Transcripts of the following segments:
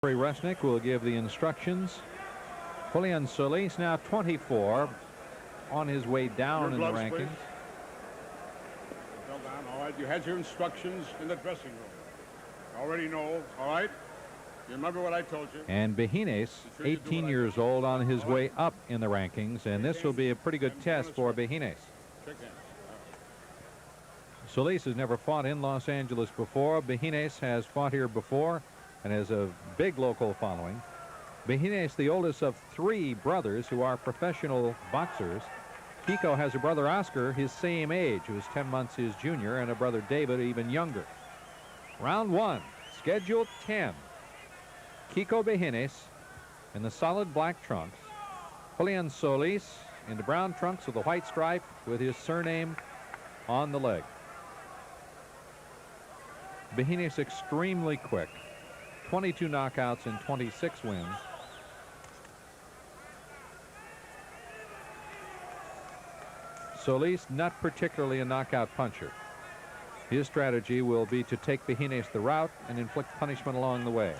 Resnick will give the instructions. Julian Solis, now 24, on his way down in the rankings. Please. Well done. All right, you had your instructions in the dressing room. You already know, all right? You remember what I told you? And Bejines, 18 years old, on his way up in the rankings, and this will be a pretty good test for Bejines. Solis has never fought in Los Angeles before. Bejines has fought here before and has a big local following. Bejines, the oldest of 3 brothers who are professional boxers. Kiko has a brother, Oscar, his same age, who is 10 months his junior, and a brother, David, even younger. Round 1, schedule 10. Kiko Bejines in the solid black trunks. Julian Solis in the brown trunks with the white stripe with his surname on the leg. Bejines extremely quick. 22 knockouts and 26 wins. Solis not particularly a knockout puncher. His strategy will be to take Bejines the route and inflict punishment along the way.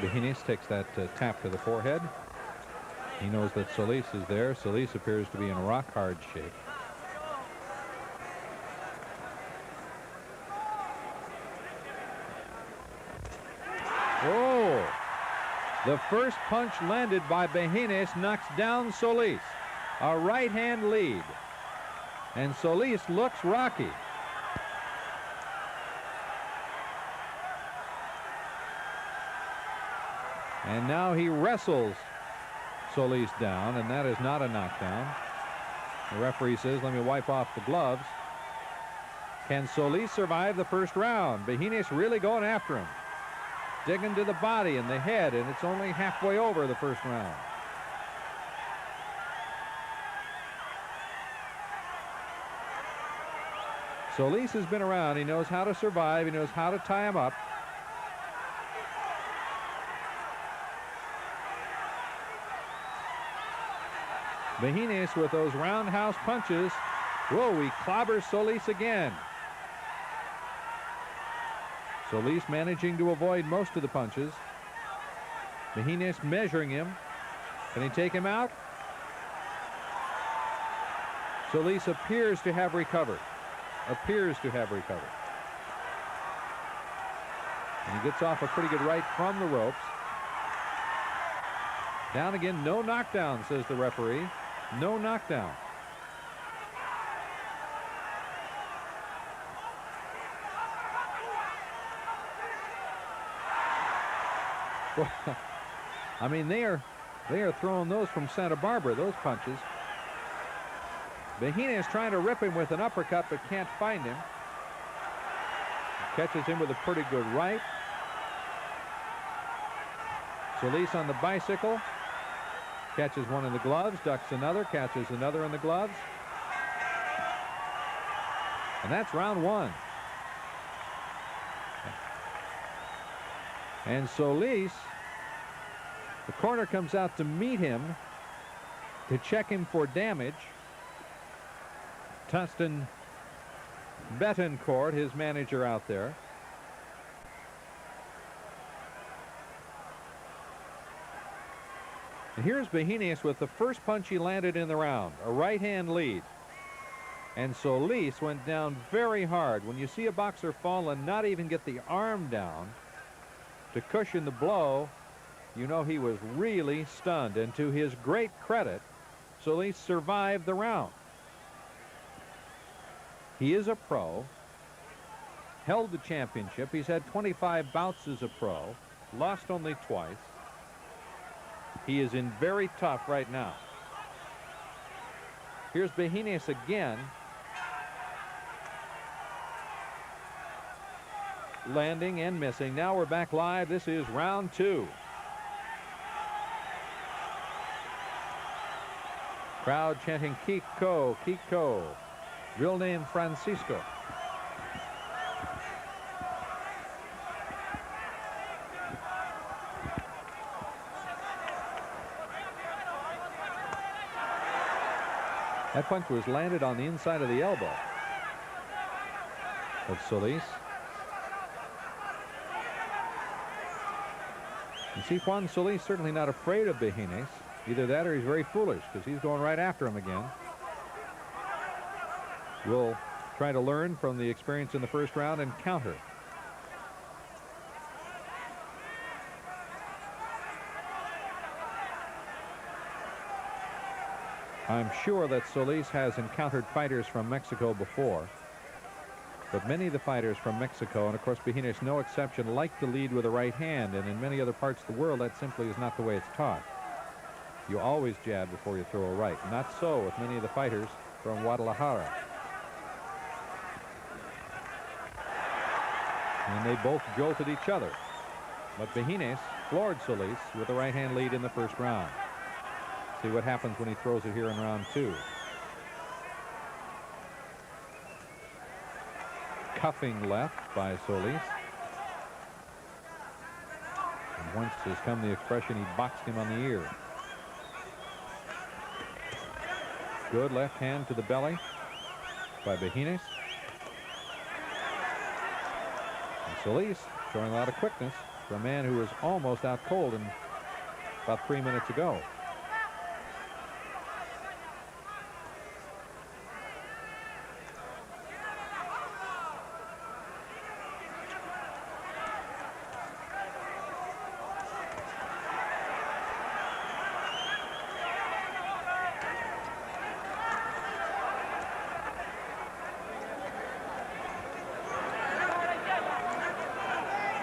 Bejines takes that tap to the forehead. He knows that Solis is there. Solis appears to be in rock hard shape. Oh! The first punch landed by Bejines knocks down Solis. A right hand lead. And Solis looks rocky. And now he wrestles Solis down, and that is not a knockdown. The referee says, let me wipe off the gloves. Can Solis survive the first round? Bejines really going after him. Digging to the body and the head, and it's only halfway over the first round. Solis has been around. He knows how to survive. He knows how to tie him up. Bejines with those roundhouse punches. Whoa, he clobbers Solis again. Solis managing to avoid most of the punches. Bejines measuring him. Can he take him out? Solis appears to have recovered. Appears to have recovered. And he gets off a pretty good right from the ropes. Down again, no knockdown, says the referee. No knockdown. Well, I mean, they are throwing those from Santa Barbara, those punches. Bejines trying to rip him with an uppercut, but can't find him. Catches him with a pretty good right. Solis on the bicycle. Catches one in the gloves, ducks another, catches another in the gloves. And that's round 1. And Solis, the corner comes out to meet him, to check him for damage. Tustin Betancourt, his manager, out there. And here's Bejines with the first punch he landed in the round, a right-hand lead. And Solis went down very hard. When you see a boxer fall and not even get the arm down to cushion the blow, you know he was really stunned. And to his great credit, Solis survived the round. He is a pro, held the championship. He's had 25 bouts as a pro, lost only twice. He is in very tough right now. Here's Bejines again. Landing and missing. Now we're back live. This is round 2. Crowd chanting Kiko, Kiko. Real name Francisco. That punch was landed on the inside of the elbow of Solis. You see, Juan Solis certainly not afraid of Bejines. Either that or he's very foolish, because he's going right after him again. We'll try to learn from the experience in the first round and counter. I'm sure that Solis has encountered fighters from Mexico before, but many of the fighters from Mexico, and of course Bejines no exception, like to lead with a right hand, and in many other parts of the world that simply is not the way it's taught. You always jab before you throw a right. Not so with many of the fighters from Guadalajara. And they both jolted each other, but Bejines floored Solis with a right hand lead in the first round. See what happens when he throws it here in round two. Cuffing left by Solis. And once has come the expression, he boxed him on the ear. Good left hand to the belly by Bejines. And Solis showing a lot of quickness for a man who was almost out cold in about 3 minutes ago.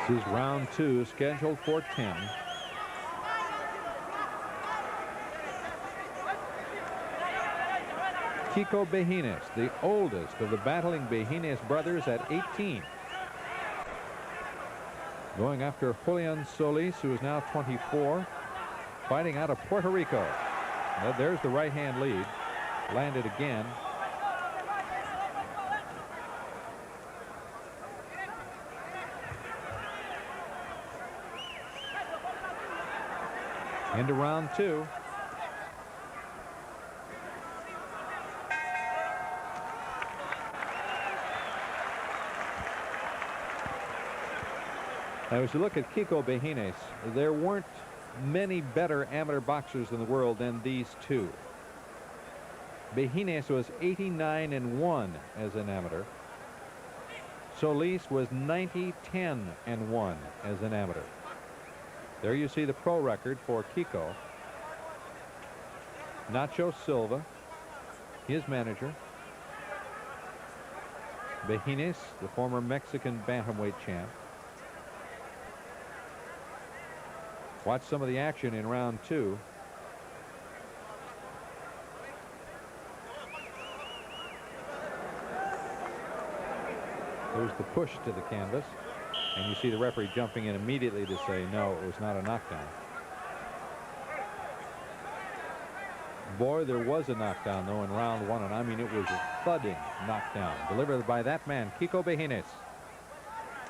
This is round two, scheduled for 10. Kiko Bejines, the oldest of the battling Bejines brothers at 18. Going after Julian Solis, who is now 24, fighting out of Puerto Rico. Now, there's the right hand lead. Landed again. Into round two. Now, as you look at Kiko Bejines, there weren't many better amateur boxers in the world than these two. Bejines was 89-1 as an amateur. Solis was 90-10-1 as an amateur. There you see the pro record for Kiko. Nacho Silva, his manager. Bejines, the former Mexican bantamweight champ. Watch some of the action in round two. There's the push to the canvas. And you see the referee jumping in immediately to say, no, it was not a knockdown. Boy, there was a knockdown, though, in round one. And I mean, it was a thudding knockdown delivered by that man, Kiko Bejines.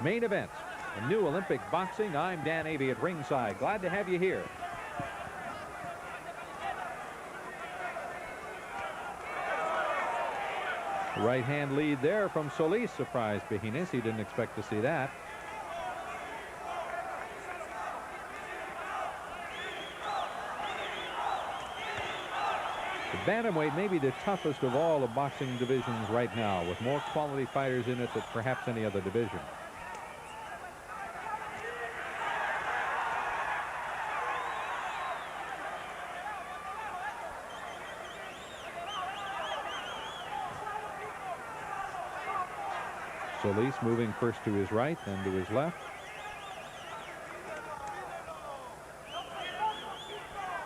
Main event, a new Olympic boxing. I'm Dan Avey at ringside. Glad to have you here. Right hand lead there from Solis surprised Bejines. He didn't expect to see that. Bantamweight may be the toughest of all the boxing divisions right now, with more quality fighters in it than perhaps any other division. Solis moving first to his right, then to his left.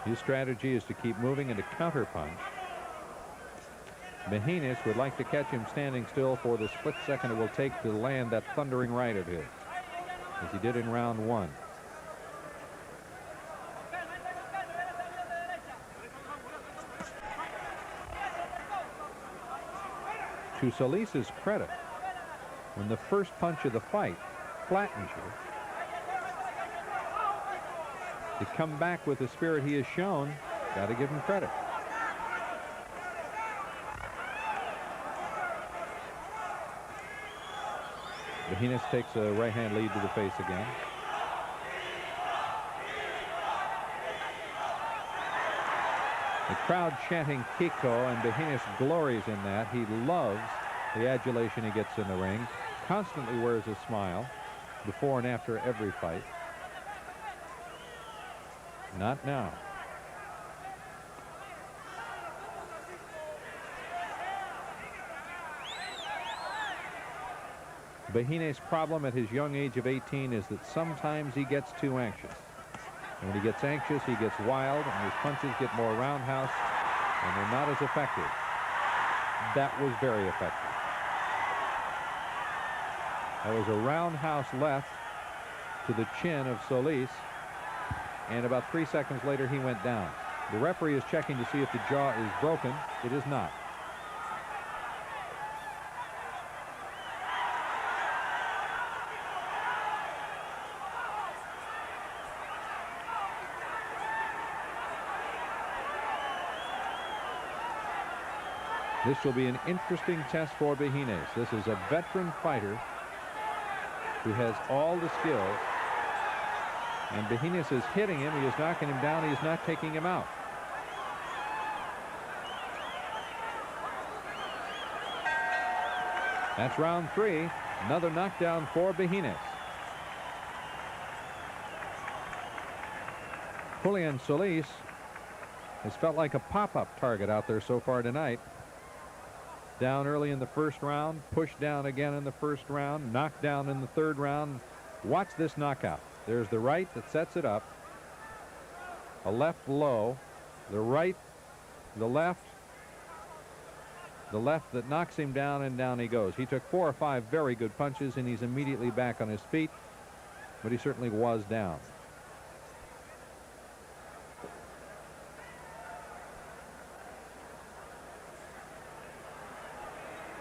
His strategy is to keep moving and to counterpunch. Bejines would like to catch him standing still for the split second it will take to land that thundering right of his, as he did in round one. To Solis's credit, when the first punch of the fight flattens you, to come back with the spirit he has shown, got to give him credit. Bejines takes a right-hand lead to the face again. The crowd chanting Kiko, and Bejines glories in that. He loves the adulation he gets in the ring. Constantly wears a smile before and after every fight. Not now. Bejines' problem at his young age of 18 is that sometimes he gets too anxious. And when he gets anxious, he gets wild, and his punches get more roundhouse, and they're not as effective. That was very effective. That was a roundhouse left to the chin of Solis, and about 3 seconds later, he went down. The referee is checking to see if the jaw is broken. It is not. This will be an interesting test for Bejines. This is a veteran fighter who has all the skills. And Bejines is hitting him. He is knocking him down. He is not taking him out. That's round 3. Another knockdown for Bejines. Julian Solis has felt like a pop-up target out there so far tonight. Down early in the first round, pushed down again in the first round, knocked down in the third round. Watch this knockout. There's the right that sets it up, a left low, the right, the left that knocks him down, and down he goes. He took 4 or 5 very good punches, and he's immediately back on his feet, but he certainly was down.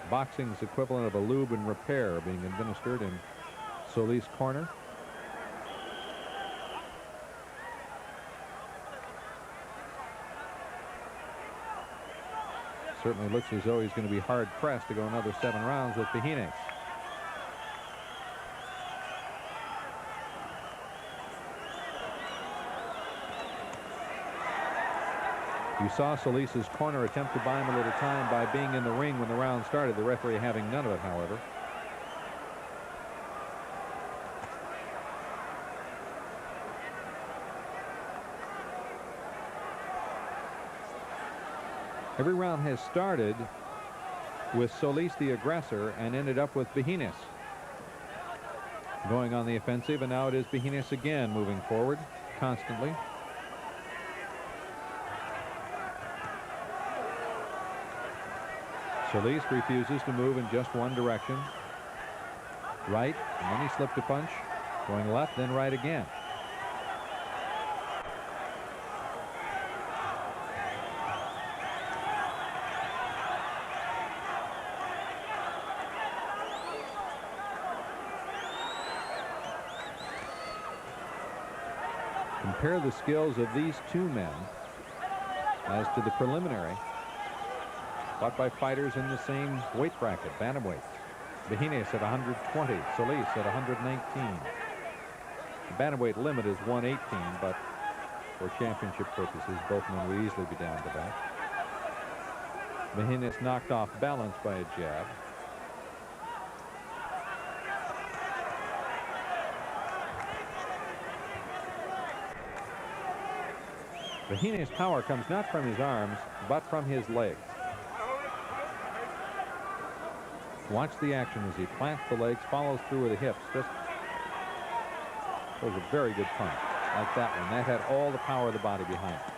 Boxing's equivalent of a lube and repair being administered in Solis' corner. Certainly looks as though he's going to be hard pressed to go another 7 rounds with Bejines. You saw Solis' corner attempt to buy him a little time by being in the ring when the round started, the referee having none of it, however. Every round has started with Solis the aggressor and ended up with Bejines going on the offensive, and now it is Bejines again moving forward constantly. Solis refuses to move in just one direction. Right, and then he slipped a punch. Going left, then right again. Compare the skills of these two men as to the preliminary. Fought by fighters in the same weight bracket, bantamweight. Bejines at 120, Solis at 119. The bantamweight limit is 118, but for championship purposes, both men would easily be down to that. Bejines knocked off balance by a jab. Bejines' power comes not from his arms, but from his legs. Watch the action as he plants the legs, follows through with the hips. Just was a very good punch, like that one. That had all the power of the body behind it.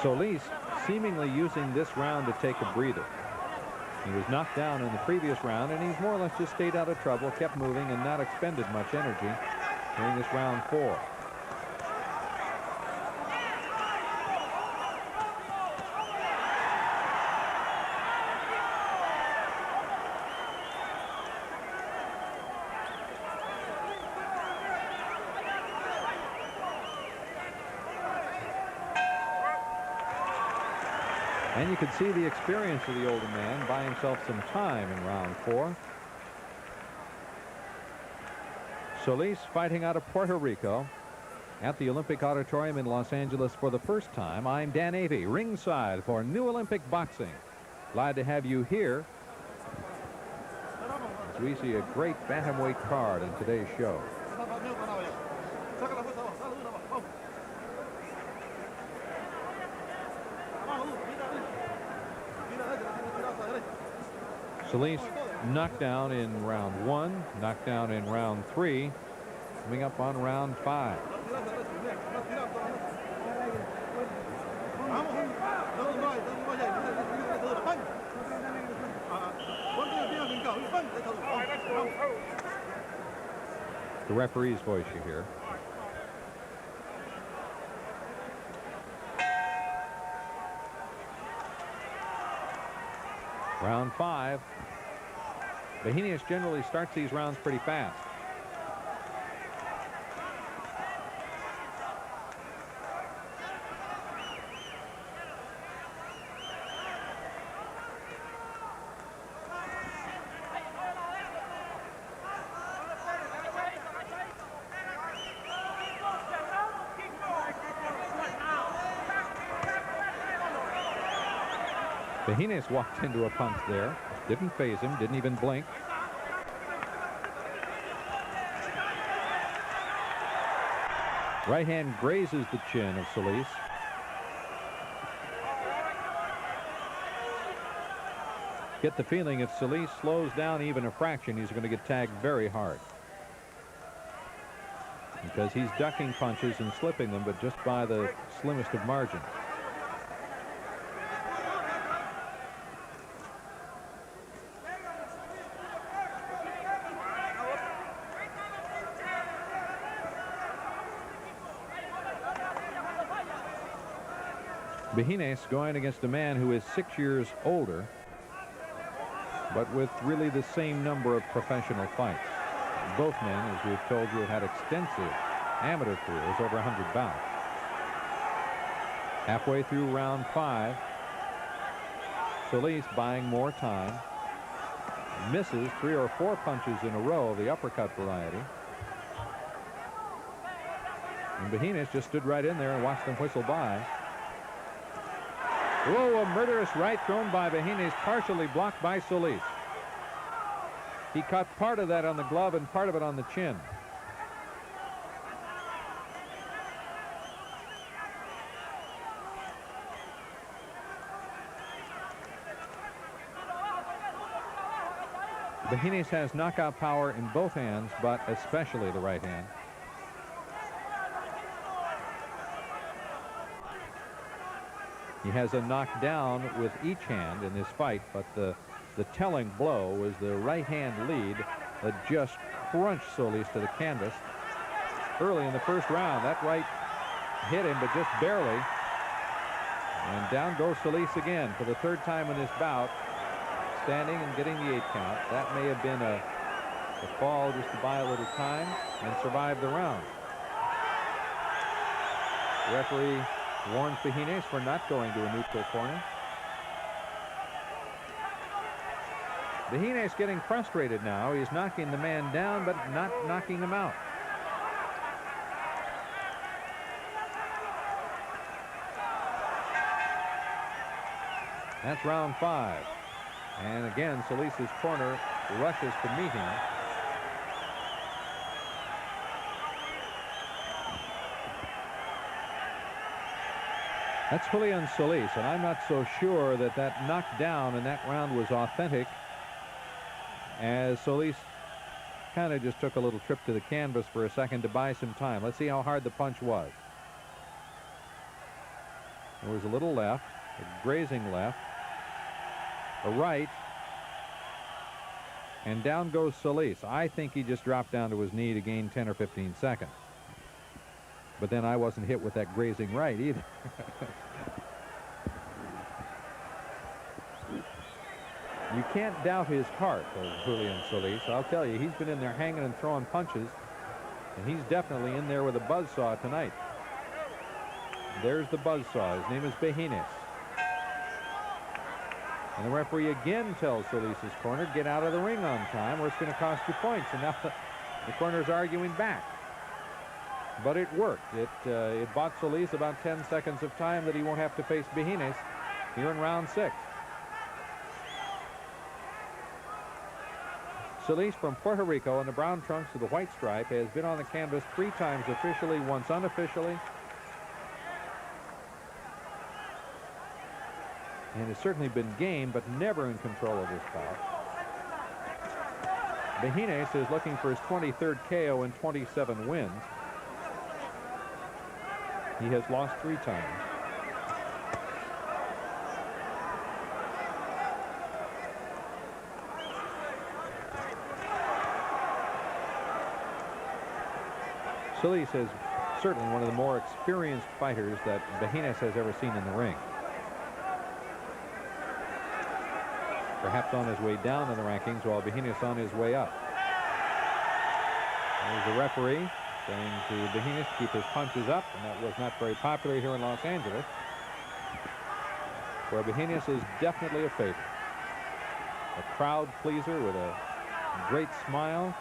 Solis seemingly using this round to take a breather. He was knocked down in the previous round, and he's more or less just stayed out of trouble, kept moving, and not expended much energy during this round 4. And you could see the experience of the older man buy himself some time in round 4. Solis fighting out of Puerto Rico at the Olympic Auditorium in Los Angeles for the first time. I'm Dan Avey, ringside for New Olympic Boxing. Glad to have you here as we see a great bantamweight card in today's show. Solis knocked down in round 1, knocked down in round 3, coming up on round 5. The referee's voice you hear. Round 5. Behineis generally starts these rounds pretty fast. Behineis walked into a punch there. Didn't phase him, didn't even blink. Right hand grazes the chin of Solis. Get the feeling if Solis slows down even a fraction, he's going to get tagged very hard. Because he's ducking punches and slipping them, but just by the slimmest of margins. Behineis going against a man who is 6 years older, but with really the same number of professional fights. Both men, as we've told you, have had extensive amateur careers, over 100 bouts. Halfway through round 5, Solis buying more time. Misses 3 or 4 punches in a row of the uppercut variety. And Behineis just stood right in there and watched them whistle by. Oh, a murderous right thrown by Behineis, partially blocked by Solis. He caught part of that on the glove and part of it on the chin. Behineis has knockout power in both hands, but especially the right hand. He has a knockdown with each hand in this fight, but the telling blow was the right hand lead that just crunched Solis to the canvas early in the first round. That right hit him, but just barely. And down goes Solis again for the 3rd time in this bout, standing and getting the 8 count. That may have been a fall just to buy a little time and survive the round. The referee warns Behineis for not going to a neutral corner. Behineis getting frustrated now. He's knocking the man down, but not knocking him out. That's round 5. And again, Solis's corner rushes to meet him. That's Julian Solis, and I'm not so sure that that knockdown in that round was authentic, as Solis kind of just took a little trip to the canvas for a second to buy some time. Let's see how hard the punch was. There was a little left. A grazing left. A right. And down goes Solis. I think he just dropped down to his knee to gain 10 or 15 seconds. But then I wasn't hit with that grazing right either. You can't doubt his heart of Julian Solis. I'll tell you, he's been in there hanging and throwing punches, and he's definitely in there with a buzzsaw tonight. There's the buzzsaw. His name is Behine's. And the referee again tells Solis' corner, get out of the ring on time or it's going to cost you points. And now the corner's arguing back. But it worked. It bought Solis about 10 seconds of time that he won't have to face Bejines here in round 6. Solis from Puerto Rico in the brown trunks with the white stripe has been on the canvas 3 times officially, once unofficially. And has certainly been game, but never in control of this bout. Bejines is looking for his 23rd KO in 27 wins. He has lost 3 times. Solis is certainly one of the more experienced fighters that Bejines has ever seen in the ring. Perhaps on his way down in the rankings while Bejines on his way up. There's the referee saying to Bejines to keep his punches up, and that was not very popular here in Los Angeles, where Bejines is definitely a favorite. A crowd pleaser with a great smile.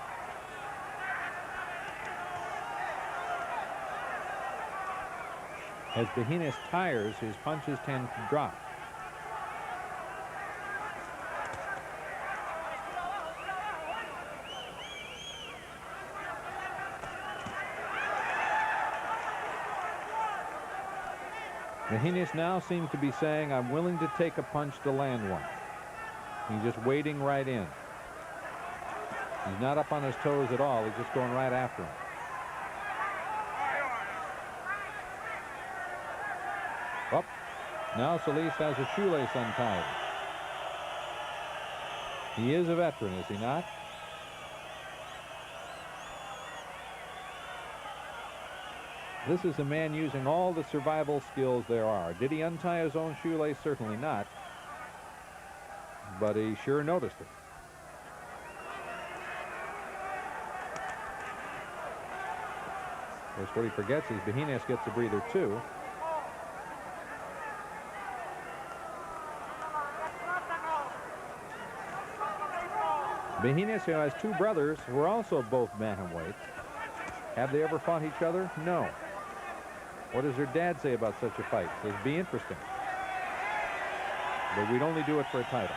As Bejines tires, his punches tend to drop. Bejines now seems to be saying, I'm willing to take a punch to land one. He's just wading right in. He's not up on his toes at all. He's just going right after him. Up. Now Solis has a shoelace untied. He is a veteran, is he not? This is a man using all the survival skills there are. Did he untie his own shoelace? Certainly not. But he sure noticed it. Of course, what he forgets is Bejines gets a breather too. Bejines, who has 2 brothers who are also both bantamweights. Have they ever fought each other? No. What does their dad say about such a fight? It would be interesting. But we'd only do it for a title.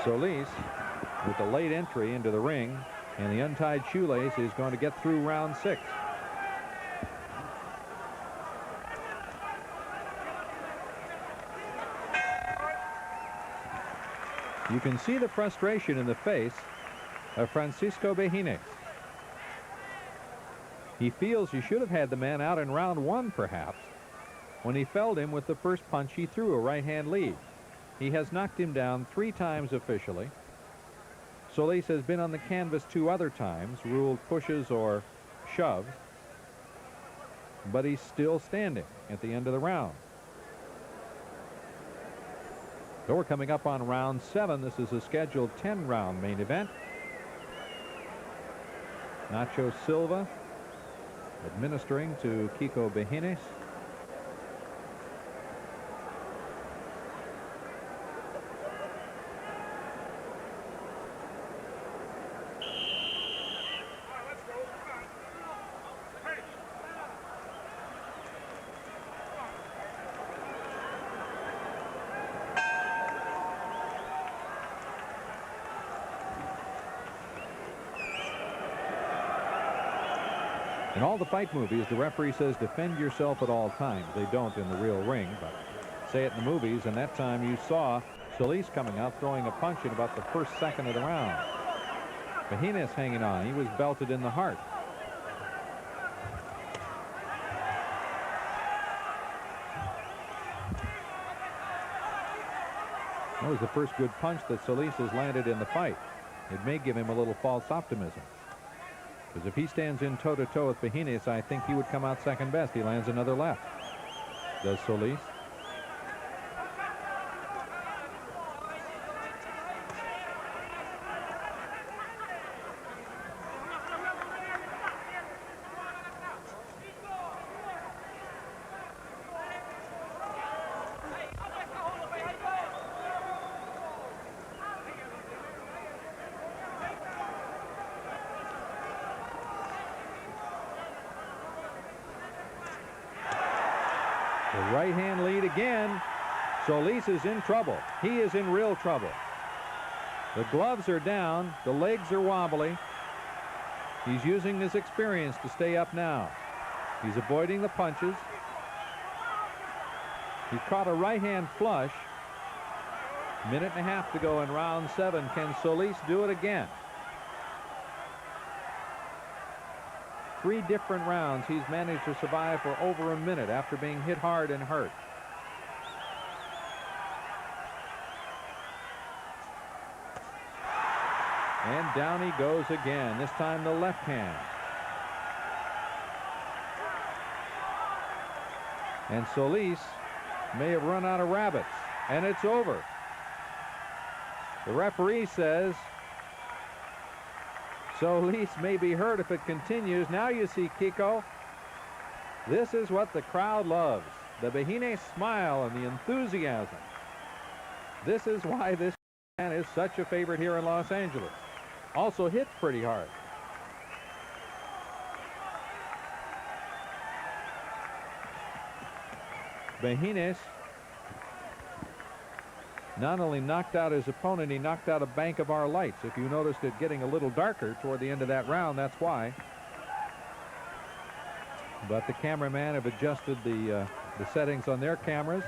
Solis, with the late entry into the ring and the untied shoelace, is going to get through round 6. You can see the frustration in the face of Francisco Bejines. He feels he should have had the man out in round 1, perhaps, when he felled him with the first punch he threw, a right-hand lead. He has knocked him down 3 times officially. Solis has been on the canvas 2 other times, ruled pushes or shoves, but he's still standing at the end of the round. So we're coming up on round 7. This is a scheduled 10-round main event. Nacho Silva administering to Kiko Bejines. In all the fight movies, the referee says defend yourself at all times. They don't in the real ring, but say it in the movies, and that time you saw Solis coming out throwing a punch in about the first second of the round. Bejines hanging on. He was belted in the heart. That was the first good punch that Solis has landed in the fight. It may give him a little false optimism, because if he stands in toe-to-toe with Bejines, I think he would come out second best. He lands another left. Does Solis? The right hand lead again. Solis is in trouble. He is in real trouble. The gloves are down. The legs are wobbly. He's using his experience to stay up now. He's avoiding the punches. He caught a right hand flush. Minute and a half to go in round 7. Can Solis do it again? 3 different rounds he's managed to survive for over a minute after being hit hard and hurt. And down he goes again, this time the left hand. And Solis may have run out of rabbits, and it's over. The referee says Solis may be hurt if it continues. Now you see, Kiko, this is what the crowd loves. The Bejines smile and the enthusiasm. This is why this man is such a favorite here in Los Angeles. Also hit pretty hard. Bejines not only knocked out his opponent, he knocked out a bank of our lights. If you noticed it getting a little darker toward the end of that round, that's why. But the cameraman have adjusted the settings on their cameras.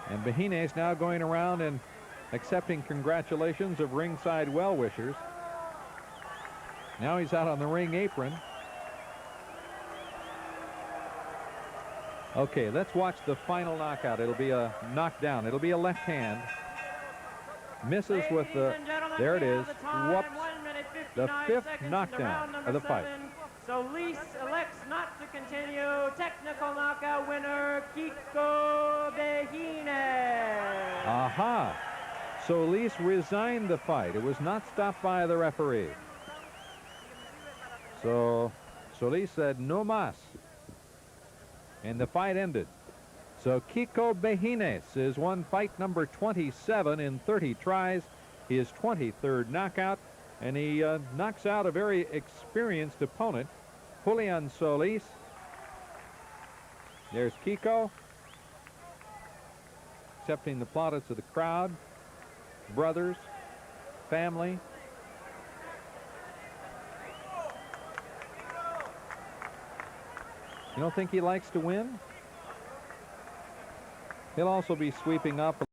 And Bejines now going around and accepting congratulations of ringside well-wishers. Now he's out on the ring apron. Okay, let's watch the final knockout. It'll be a knockdown. It'll be a left hand. Misses with the, there it is. Whoops. The 5th knockdown of the fight. Solis elects not to continue. Technical knockout winner, Kiko Bejines. Aha. Solis resigned the fight. It was not stopped by the referee. So Solis said no mas. And the fight ended. So Kiko Bejines is won fight number 27 in 30 tries, his 23rd knockout, and he knocks out a very experienced opponent, Julian Solis. There's Kiko, accepting the plaudits of the crowd, brothers, family. You don't think he likes to win? He'll also be sweeping up